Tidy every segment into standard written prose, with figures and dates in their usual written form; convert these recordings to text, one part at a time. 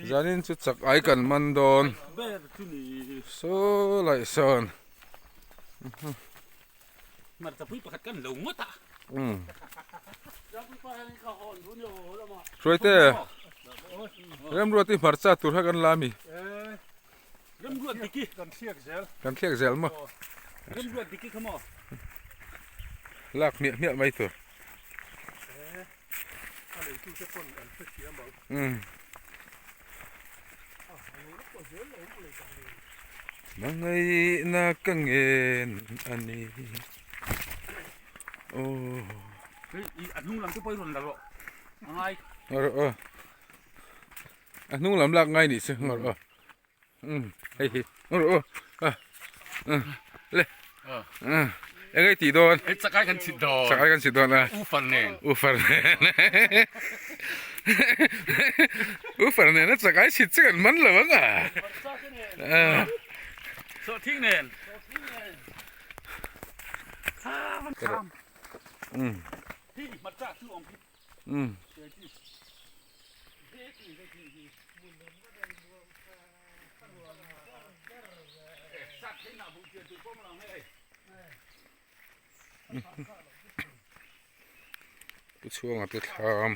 zanin chu chak ai kan man don so lai sonมันจะพูดประคัดกันหลงวะตา ช่วยเต้เริ่มรัวที่หมารซาตุรกันลามี เริ่มรวดดิกี้ กันเทียกเซลมา เริ่มรวดดิกี้ขโมย ลากเมียไม่ตัวมังไงนักกังเงินอันนี้โอ้เฮ้ยอันนู้นหลังจะไปรุนแล้วหรอไงอันนู้นลำลักไงนี่สิงอเฮ้ยเลยเอ้ยตีโดนสักการกันสิโดนสักการกันสิโดนนะอูฟันเน่นั่นสักการสิจะกันมันเหรอวะโซทิ้งเน่นมันข้ามที่มาจากที่องค์ผู้ช่วยมาติดตาม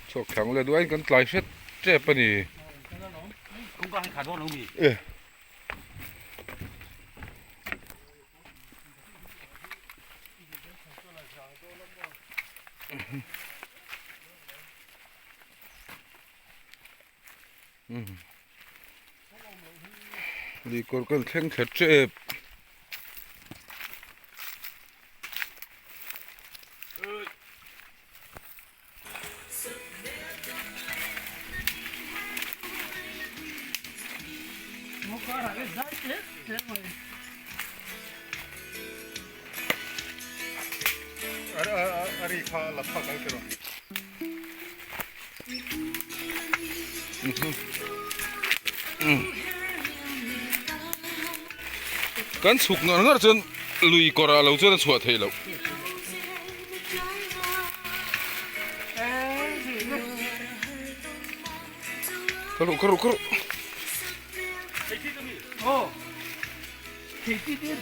โชคแข็งเลยด้วยกันไกลเช็ดเจ็บปะนี่คงก็ให้ขาดว่าเรามีดีกว่ากันแข็งเจ็บอะไรข้าหลับข้ากันกันกันสุกงั้นจนลุยกระเราจนสวดให้เรากรุโอ้ที่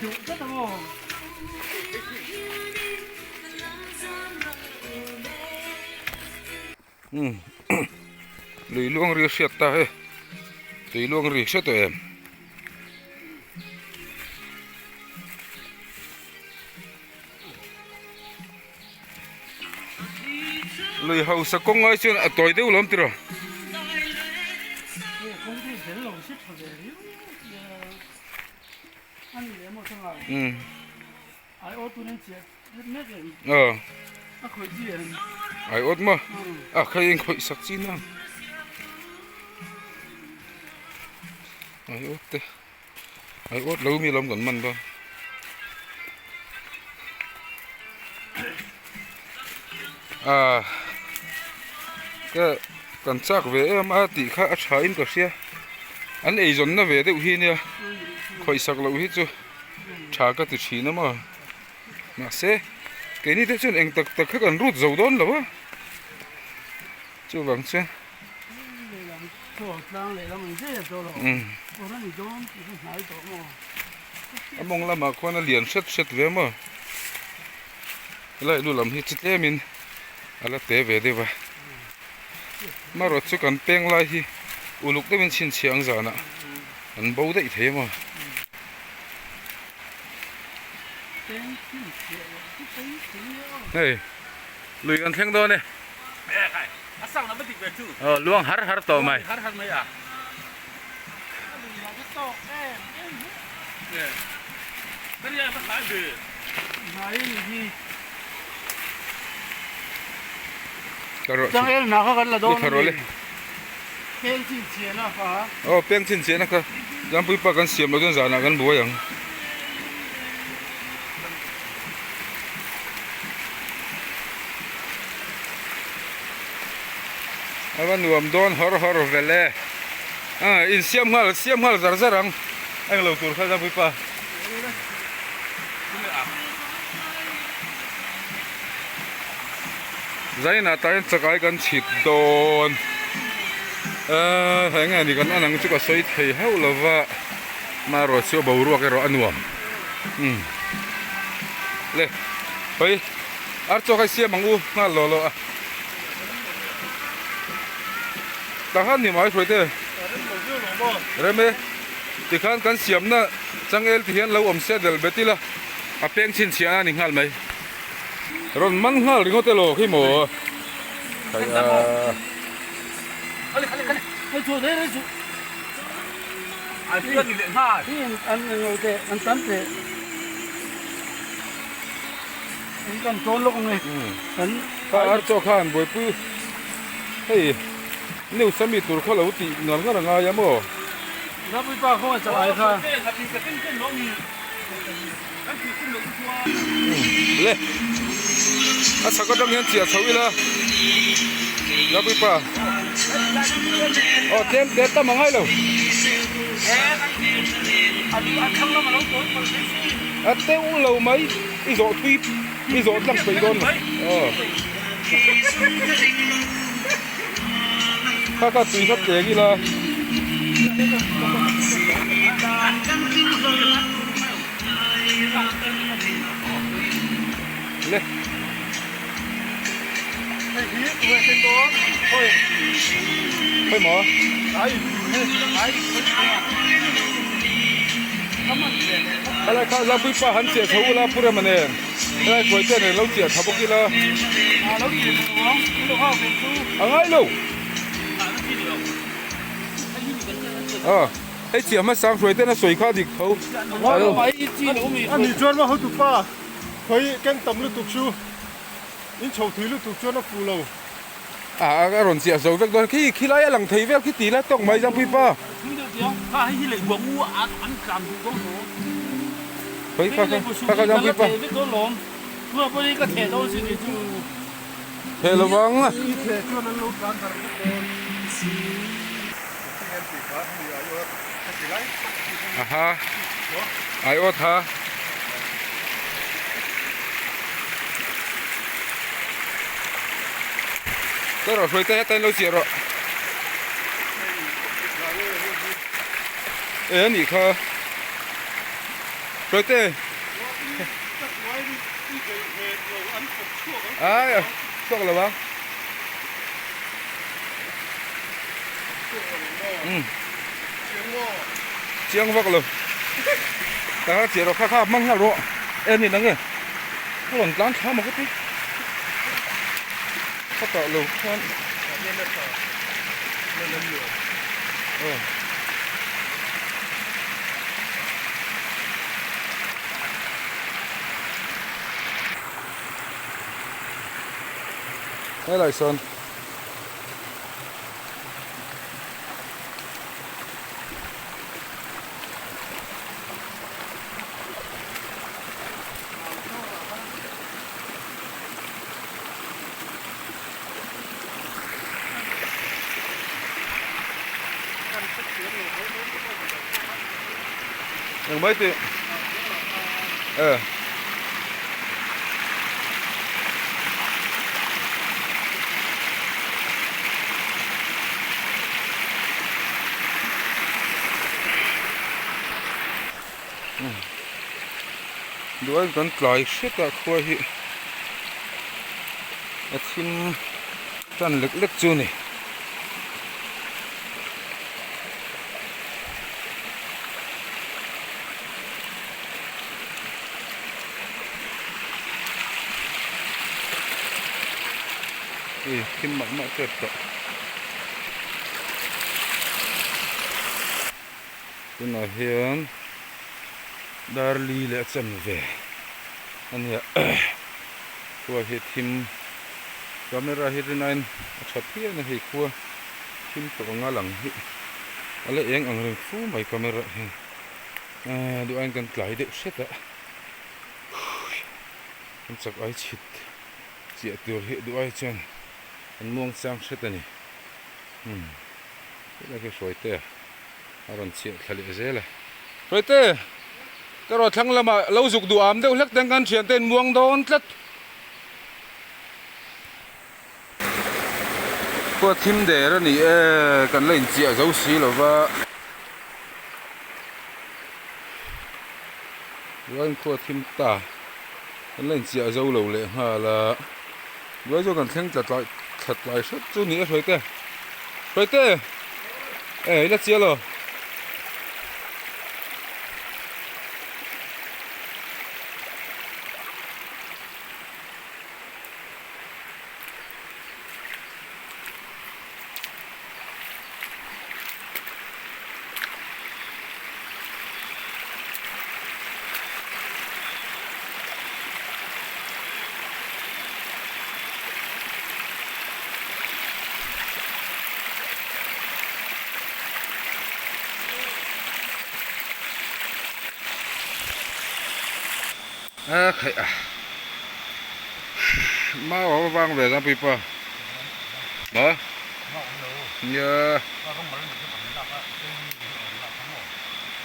ดูก็ต้องลุยล่วงเรียกเสียตาเฮ้ลุยล่วงเรียกเสียตัวเองลุยเฮาสักกงไอ้เจ้าต่อยเดี๋ยวล้มตีระไอ้อดมาใครยังคอยสักจีน่ะไอ้อดเต้ไอ้อดเรามีลมกันมันบ้างก็กันซักเวมาตีข้าใช้อินก็เสียอันไอ้จนน่ะเวเดี๋ยวเนี่ยคอยสักเราฮิตจูชาก็ตุชีนะมั้งมาเสแกนี่เดี๋ยวฉันเองตักกันรูดจะโดนหรอวะจูบังเช่มองละมาคนน่ะเลียนเช็ดเวมั้งเลยดูลำที่จิตเตมินอะไรเตะเวเดี๋ยวมารถสุกันเป้งไล่ที่อุลุกได้เป็นชิ้นเชียงจานะอันเบาได้เท่มั้งเฮ้ยลุยกันแข่งตัวเนี่ยสั่งแล้วไม่ติดเวทูล่วงหาร์ต่อไหมหาร์ไหมอ่ะเนี่ยนั่นยังไม่ขายดีขายดีจังเอลนักกันละโดนเพียงชิ้นเชียนะฟ้าเพียงชิ้นเชียนะครับยังไปปากกันเสียมเราจนจานะกันบัวยัง awan nuam don hor vele in siam hal zar zarang anh lo tur kha jang pa zaina tain chakai kan chit don hanga ni kan anang chu ka soi thei heu lova maro chu boru ka ro anuam le hoi ar cho kai siam mangu nga lo a ta han ni mai phoi te reme ti khan kan siam na changel ti hian lo om se del betila a peng chin chia ni ngal mai ron man ngal ringo te lo khi mo kai Cái chỗ đấy đấy chỗ. Ai biết thì điện ha. Thì ăn ngồi thế, ăn tắm thế. Anh còn trốn lúc này. Anh ka ar cho khan boi pu hei new sami tur kho lo ti ngal nga nga ya mo nó bị ba không trở lại thôi. le a sa ka dang hian chia chawi la ya pi pa tem te ta mangai lo a te u lo mai i zo tui i zo lang pe don ka tui khat te gi la le thôi mỏอะไรข้าเราพิพาหันเสียเขาละพูดอะไรมันเองอะไรคอยเจ้าเนี่ยเราเสียทับกินละเรากินน้องกินข้าวเป็นตู้ อะไรลูกไอ้เสียมาสั่งสวยเต้นสวยข้าดิเขา เราไม่จีนเราไม่ anh đi chơi mà hơi tụt pa thấy cái tầm lúc tụt chu những chầu thủy lúc tụt chu nó phù lâu cái rồn xiết dầu vẹt đó khi lấy lằng thấy vẹt khi tí lá tông mấy trăm phi pa không được tiếng ta hay lại quăng ăn làm cũng có phải cái trăm phi pa biết đó lắm vừa bây giờ cái thẻ đâu xin đi chú thế là vâng á như thế cho nó lâu cán thằng ha ai ốt ha cái rồi phải tay lâu xiết rồi ê nhỉ khờ rồi tay à chắc là bác chiang vác luôn ta chỉ rồi khá măng nhau rồi em nhìn nó nghe nó còn láng khá mà cái tí phát tạo luôn con đây là sơn đừng mấy tiền đuôi con còi xếp cả khua hi xin toàn lực chu này kim mặn tuyệt vời cái này hiện Darli lệ chân về anh nhỉ qua hết thêm camera hết này chụp kia này hết qua thêm tổ ngã lằng hết ale yang ang phú mày camera đồ anh cần lại được xét ạ anh chắc ai chít chỉ tiêu hết đồ ai chân anh muông sang xét này cái cái soi tê aron chia thali dễ là soi tê cái rồi thằng làm mà lâu dục đủ ám đâu lắc đang gan chuyện tên muang đón lắc qua thím để rồi nè cần lên chia dấu xí rồi và rồi qua thím ta cần lên chia dấu lầu lệ hà là rồi cho cần thêm thật lại suốt chú nữa soi tê ê nó chia rồi khẩy má ở vang về ra pipa đó nhớ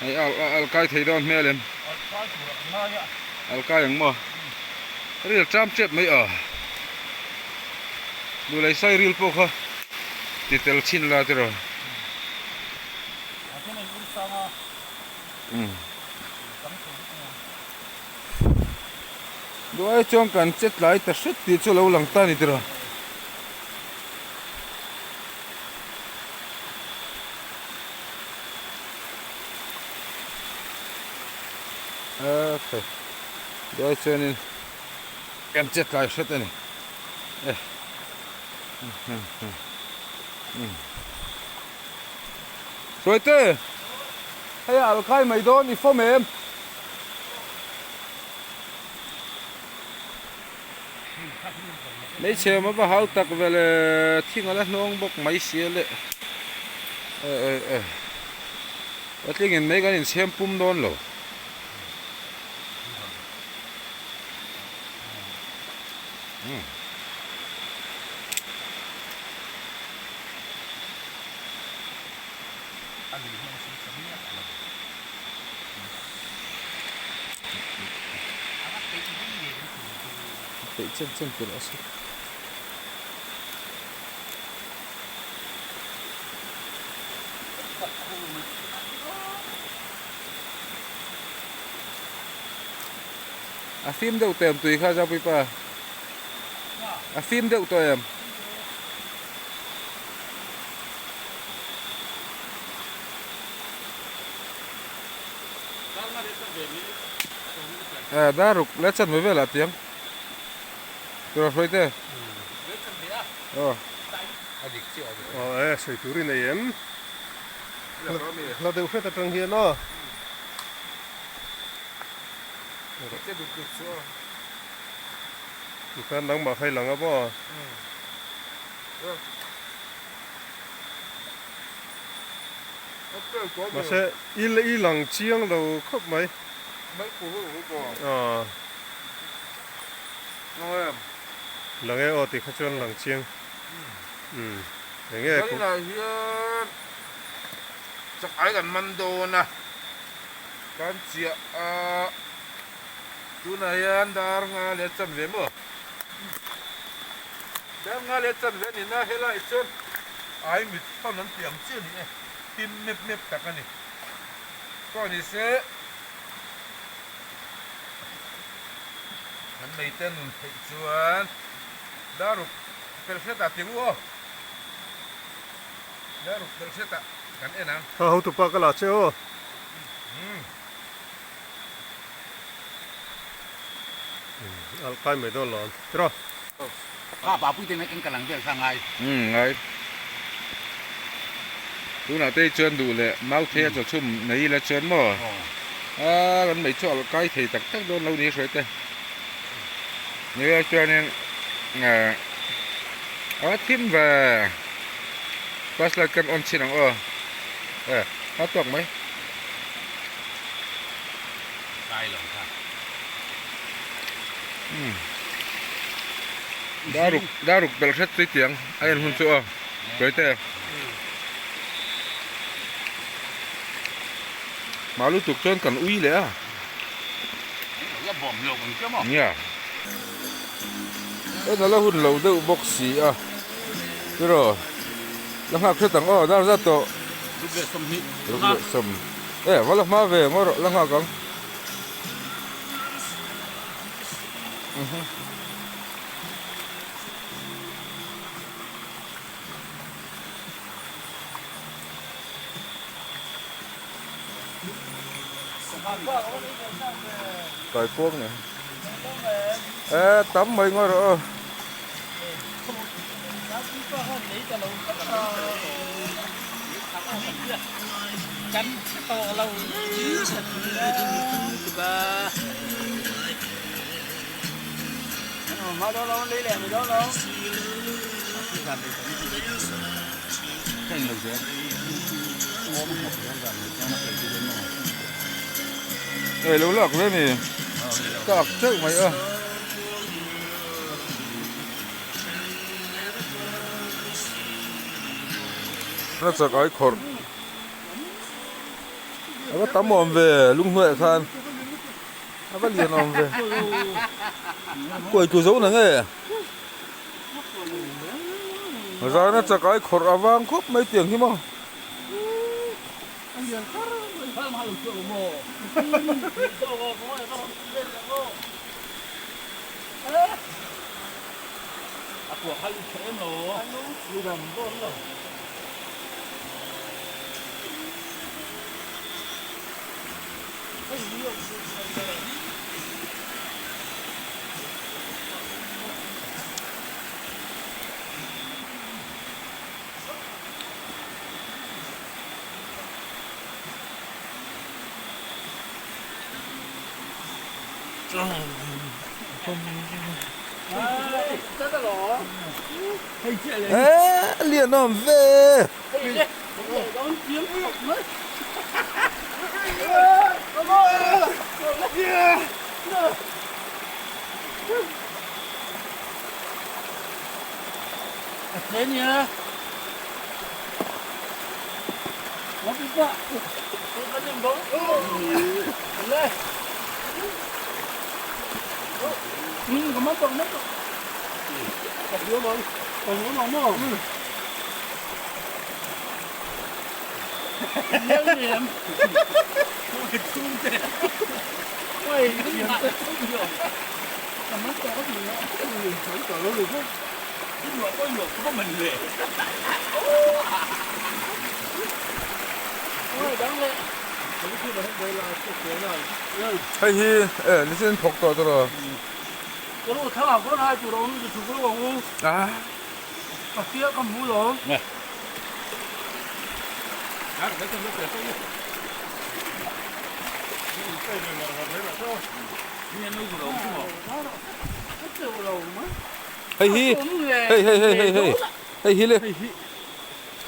ai al kai thấy đón mẹ lên al kai yang mo real tram chep mấy ở đủ lấy sai real po kha titel chin la thế rồi đôi trong cần chết lại ta chết thì cho lâu lằng ta đi rồi ok đôi cho nên cần chết lại chết này rồi thế hay là cái mày đó đi phô mềm mấy xe mà bảo tắc về là thi ngân nông bốc máy xe lệ ở đây nghìn mấy cái nhìn xem pum đón rồi chân của nó sẽ phim đâu tem tùy khai ra pipa phim đâu tem đã rục lết chân mới về là tiếng rồi phải thế sợi túi này em nó đều phải trong hier nó cái nắng mà hay lắng á bò mà sẽ y lằng chiang đâu khóc mấy lằng ấy ở thì khách cho lằng chiang nghe cái này chắc ai gần măn đồ nè cái chuyện tu này anh đang nghe lệ chân về mà đang nghe lệ chân về thì na hết lại chân ai mít thằng nó tiệm chưa nè tim mép tắc anh nè coi như thế anh mấy tên mình phải chuan đã rồi perfect à tiếng ô đã rồi perfect à cái này nào hậu tụ pa cái là chưa al kai mấy đô lon rồi bà bui tên mấy cái lằng kia sang ngay ngay tu nào tây chuan đủ lệ mau thế cho chum này là chuan mà lần mấy chỗ cái thì tắc đôn lâu đi rồi tây như cho nên ở thím về bắt lại cần ôn xin ông hết tuột mấy đã rục bel sét tiếng anh hôn chưa rồi tê mà lúc tục chân cần uy lẽ nó bỏng nhiều còn chứ mà nha cái nó là hùn lẩu đậu bọc xì à cái rồi lăng học thằng đang ra tổ lúc về xong hít lúc về sầm mà là má về mà rồi lăng học không tại cuốc này tắm mấy ngồi rồi cắn to lâu mà đó lâu lấy lẹ đó lâu cái người thế đây lúa lọc đấy mì cọc trước mày ơi nó sẽ có khổ nó tắm mồm về lung huệ khan nó bắt liền mồm về quầy chủ dấu này nghe rồi nó sẽ có khổ vang khóc mấy tiếng chứ mà của hai thế nó lưu đầm có rồi liền nó về thế nhá nó bị vạ nó đừng bóng lên mình có mất còn còn đứa bóng còn đứa bóng không nhớ điểm ôi chung thế ôi điểm không nhiều còn mất có gì nữa không có nó được không có nhiều có mình về ôi đáng lẽ hay hi nó xin thuộc tổ rồi cái lúc thằng nào có hai chủ đầu nó chụp cái vòng à à kia con mũi rồi nè hay hi hay hi lên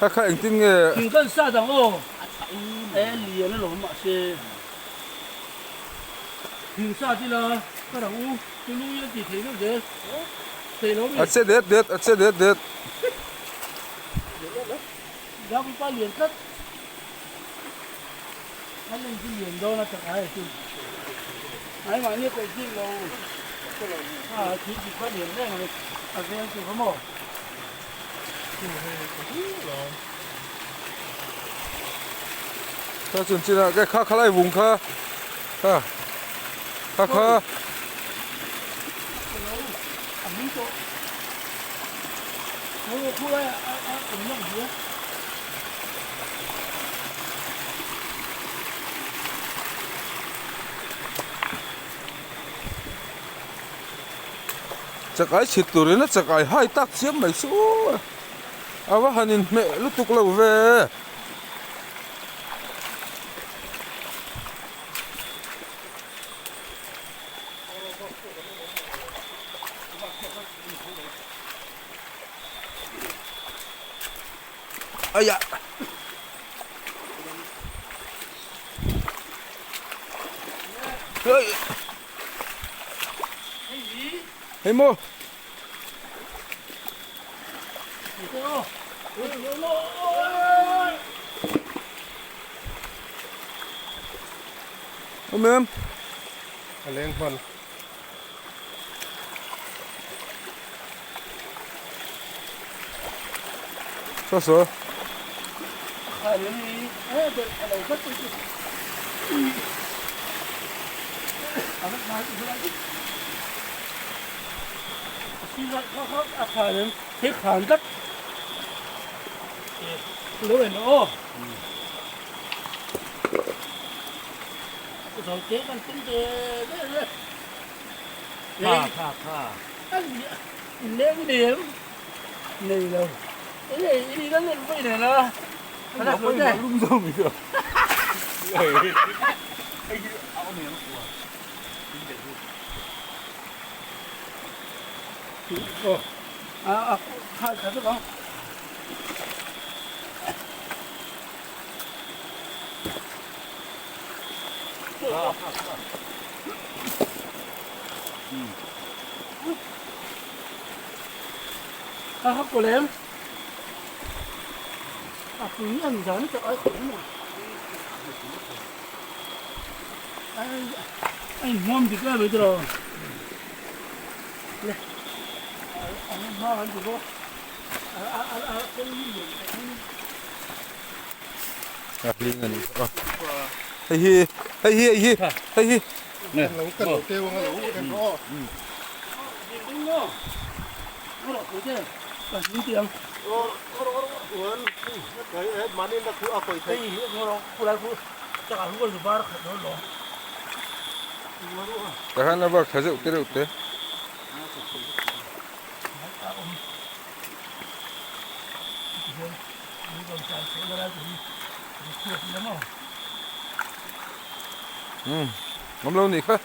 khác khác anh tin nghe thì con sa thằng ô em liền nó lộn mà xe thì sa chứ là cái thằng u cái lúc như chỉ thấy nó dễ thấy nó à sẽ đệt ra cái ba liền cắt anh lên cái liền đó là thật hay chứ ai mà như cái gì lâu à chỉ có liền đấy mà à cái anh chịu không mỏ ta chuẩn chỉ là cái khác khác lại vùng khác khác khác mình chỗ nó khu đây cũng nhận gì chắc ai chịu tuổi nó chắc ai hai tác chiếm mấy số à vợ hành mẹ lúc tục lâu về ai da hey mo Mềm. Lên phần. Sao sao? Ini ada ubat itu. Anak naik itu lagi. Sila kau akan hekhan tak. Lu eno. Rồi kế con tính thế anh nếu cái điểm này đâu cái này đi nó lên cái này nó Nó mới mà lung rung mình được. hai cái đó hấp của em cứng ăn rán cho ai khủng rồi anh ngon thì cái bây giờ nè anh ngon anh thì có cái Lingan. Hey hi, hey hi, hey hi, hey hi. Nè, lẩu cần lẩu tiêu ngon lẩu cần kho. đúng không nó đọc cái chứ là những tiền Uống. Cái hết mà nên là cứ ở quầy cái thấy. gì nó phụ lại phụ chắc là không có gì ba nó lo Cái hắn nó vào khá rượu tế. Ngắm lâu nỉ khá.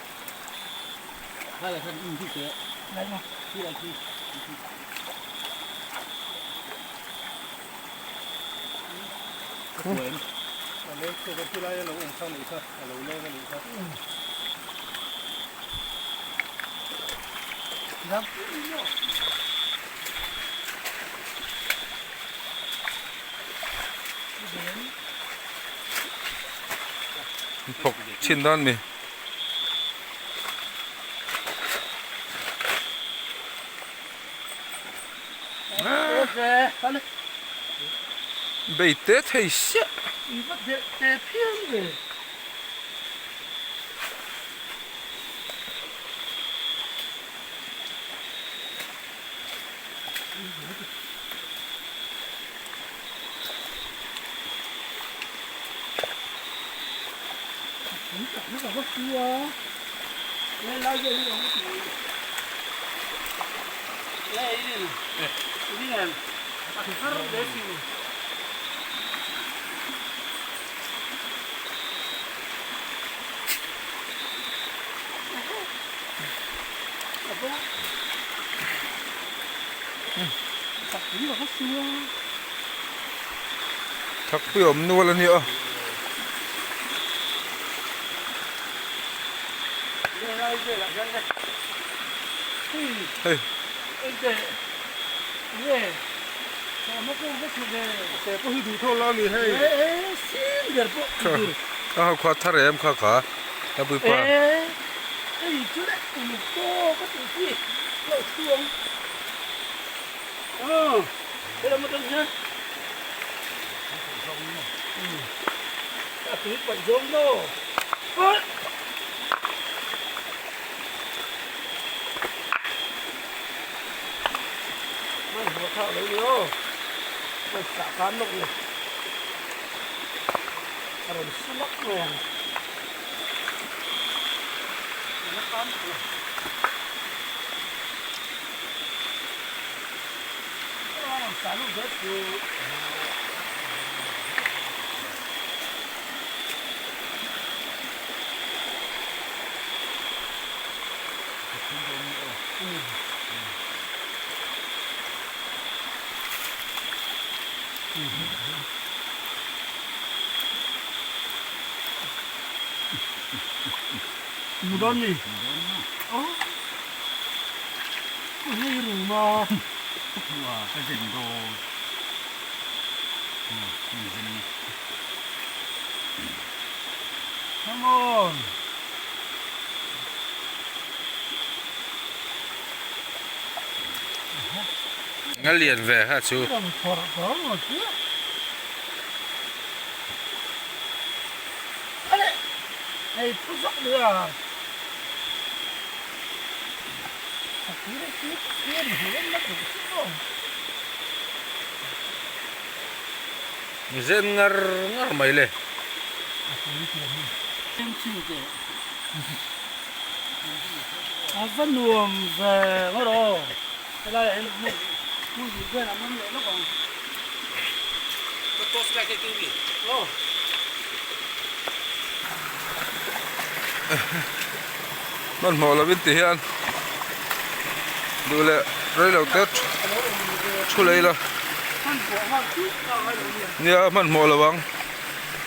hay là thân như thế đấy mà khi là khi Nên cái cái này lẩu ăn xong rồi sao? Lẩu lên cái này sao? lắm Phục chín đơn mì. ok Bày tế thầy xế. 이거 내 피했는데. nó có cua lên lao dây nó có cua lên đi nè ăn hết để xíu tập cũng là có cua Thật bì ẩm nua lần nữa. Hey. 이제 예. 저 먹고 먹으면 Sẽ có hư thô lo mì hay. 에 신기하고. À, khoa thả em khoa cả. Đã bùi qua. 에. 이 줄에 또 같이 또 수영. 그래 뭐 좀. 아, 그 정도. Mày vừa thợ lấy vô mày xả cán động này rồi xí lắc rồi nó cán rồi xả lúc rất nhiều 무던니 어? 왜 이러마 와, 선생님도 선생님 한번 งั้นเรียนแหวะฮะชู ต้องถอดสองหมดเสียอะไรไอ้ผู้สักเดือซื้อได้ซื้อหัวมันถูกซื้อ เส้นงาไม่เลย 아, 좀 뭐로 그래 뭐 이거 남는 거 이거 또 스파이크 TV.มันหมอละวินตีฮันดูแลร้อยเหล่าเต็ดช่วยเลยละเนี่ยมันหมอระวัง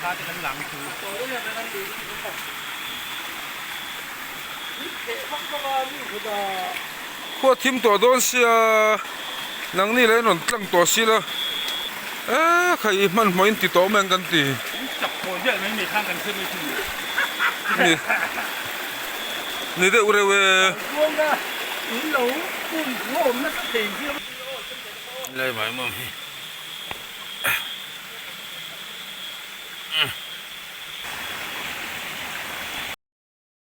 他这个狼图。 พวกทีมตัวโดนเสียหลังนี่เลยนนตั้งตัวสิละใครมันหมอยติดต่อแมงกันตี จับคนเยอะไม่ข้างกันขึ้นไม่ขึ้น นี่นี่ได้อุเรเว 光的顶楼不服我们那个顶级 เลยไหมมั่ง